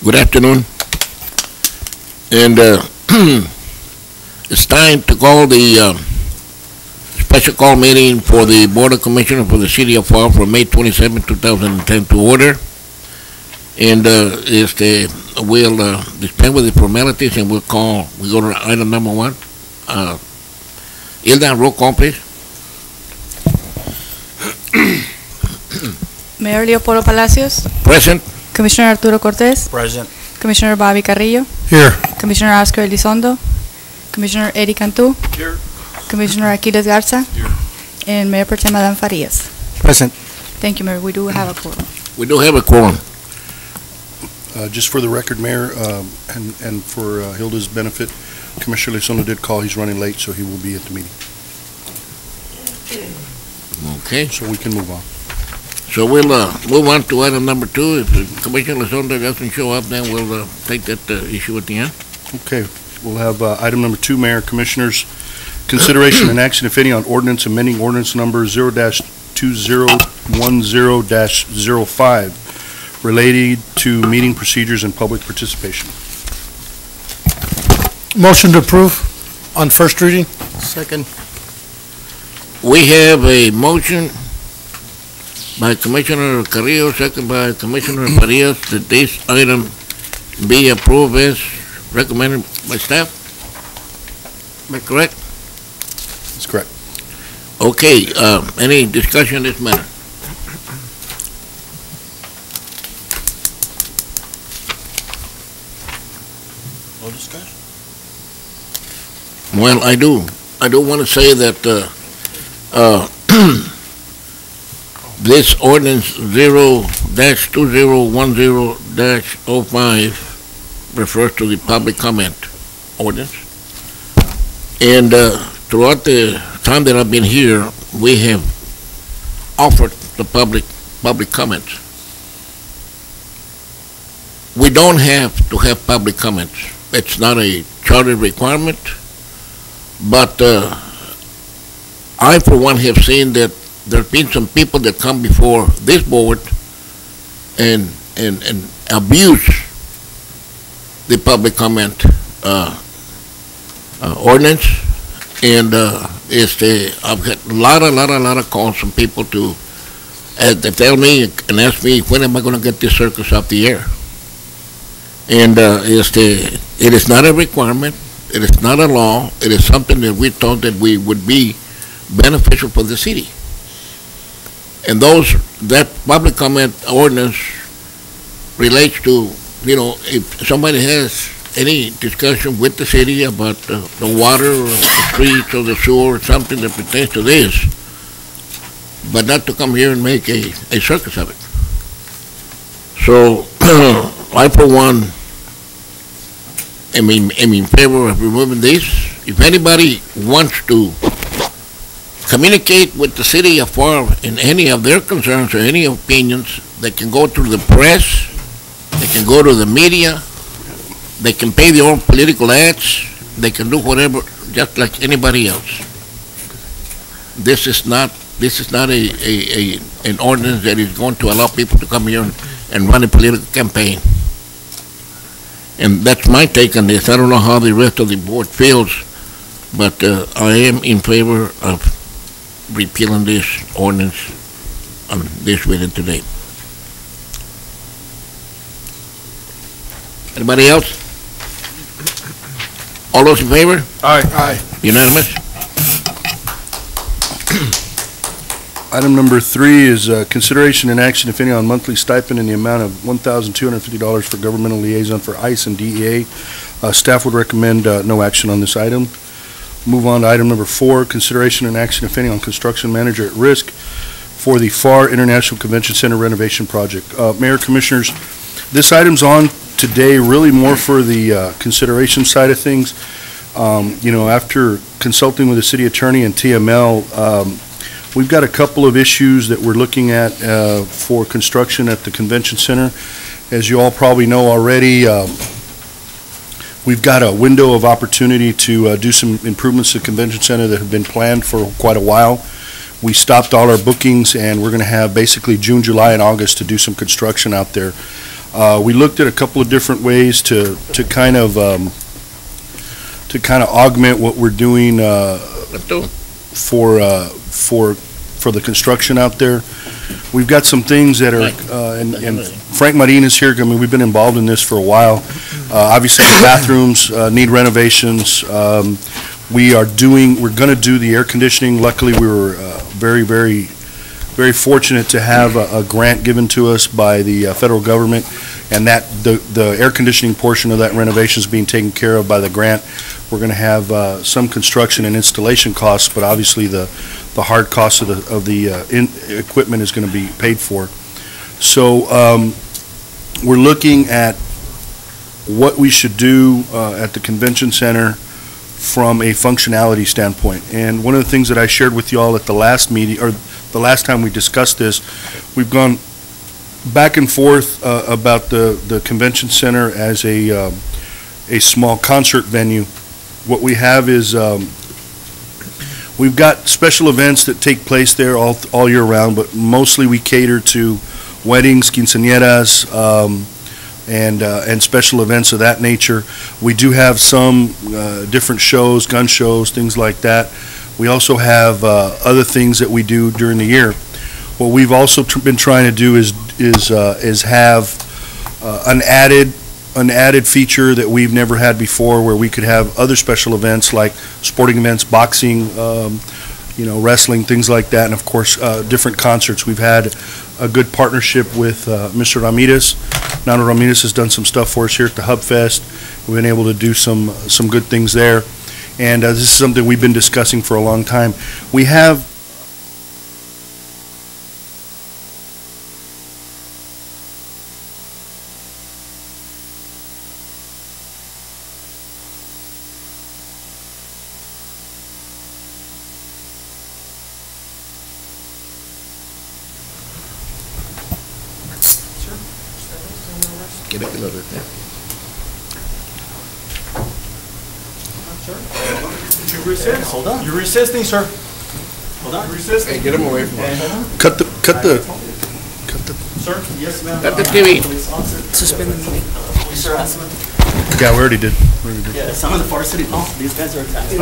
Good afternoon. And it's time to call the special call meeting for the Board of Commissioners for the City of Pharr for May 27, 2010 to order. And we'll dispense with the formalities and we go to item number 1. Hilda, roll call, please. Mayor Leopoldo Palacios. Present. Commissioner Arturo Cortez. Present. Commissioner Bobby Carrillo. Here. Commissioner Oscar Elizondo. Commissioner Eddie Cantu. Here. Commissioner Aquiles Garza. Here. And Mayor Pro Tem Adan Farias. Present. Thank you, Mayor. We do have a quorum. We do have a quorum. Just for the record, Mayor, and for Hilda's benefit, Commissioner Elizondo did call. He's running late, so he will be at the meeting. Okay. So we can move on. So we'll move on to item number 2. If Commissioner Elizondo doesn't show up, then we'll take that issue at the end. Okay. We'll have item number 2, Mayor, Commissioners. Consideration and action, if any, on ordinance amending ordinance number 0-2010-05 related to meeting procedures and public participation. Motion to approve on first reading. Second. We have a motion by Commissioner Carrillo, second by Commissioner Farias, that this item be approved as recommended by staff. Am I correct? That's correct. Okay, any discussion on this matter? No discussion. Well, I do want to say that this ordinance 0-2010-05 refers to the public comment ordinance. And throughout the time that I've been here, we have offered the public comments. We don't have to have public comments. It's not a charter requirement, but I, for one, have seen that there have been some people that come before this board and abuse the public comment ordinance, and I've got a lot of calls from people they tell me and ask me, when am I going to get this circus off the air? And it is not a requirement. It is not a law. It is something that we thought that we would be beneficial for the city. And that public comment ordinance relates to, if somebody has any discussion with the city about the water or the streets or the sewer or something that pertains to this, but not to come here and make a circus of it. So I, for one, am in favor of removing this. If anybody wants to communicate with the city of Pharr in any of their concerns or any opinions, they can go to the press, they can go to the media, they can pay their own political ads, they can do whatever, just like anybody else. This is not an ordinance that is going to allow people to come here and run a political campaign. And that's my take on this. I don't know how the rest of the board feels, but I am in favor of repealing this ordinance on this reading today. Anybody else? All those in favor? Aye. Aye. Unanimous? Item number 3 is consideration and action, if any, on monthly stipend in the amount of $1,250 for governmental liaison for ICE and DEA. Staff would recommend no action on this item. Move on to item number 4, consideration and action, if any, on construction manager at risk for the Pharr International Convention Center renovation project. Mayor, Commissioners, this item's on today really more for the consideration side of things. After consulting with the city attorney and TML, we've got a couple of issues that we're looking at for construction at the convention center. As you all probably know already, we've got a window of opportunity to do some improvements to the convention center that have been planned for quite a while. We stopped all our bookings, and we're going to have basically June, July, and August to do some construction out there. We looked at a couple of different ways to kind of augment what we're doing Let's do it. for the construction out there. We've got some things that are, and Frank Marin is here. I mean, we've been involved in this for a while. Obviously, the bathrooms need renovations. We're going to do the air conditioning. Luckily, we were very fortunate to have a grant given to us by the federal government, and that the air conditioning portion of that renovation is being taken care of by the grant. We're going to have some construction and installation costs, but obviously the hard cost of the equipment is going to be paid for. So we're looking at what we should do at the convention center from a functionality standpoint. And one of the things that I shared with you all at the last meeting, or the last time we discussed this, we've gone back and forth about the convention center as a small concert venue. What we have is we've got special events that take place there all year round, but mostly we cater to weddings, quinceañeras, and special events of that nature. We do have some different shows, gun shows, things like that. We also have other things that we do during the year. What we've also been trying to do is have an added feature that we've never had before, where we could have other special events like sporting events, boxing, wrestling, things like that, and of course different concerts. We've had a good partnership with Mr. Ramirez. Nano Ramirez has done some stuff for us here at the Hub Fest. We've been able to do some good things there, and this is something we've been discussing for a long time. We have Get it a little bit. You resist. Hold on. You're resisting, sir. Hold on. You're resisting. Hey, get him away from us. cut the. Sir, yes, ma'am. Cut the TV. Suspend the meeting. Police harassment. Yeah, we already did. Yeah, some of the Pharr City, these guys are attacking.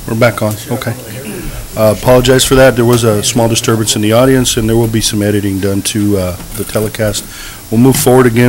We're back on, okay. Apologize for that. There was a small disturbance in the audience, and there will be some editing done to the telecast. We'll move forward again.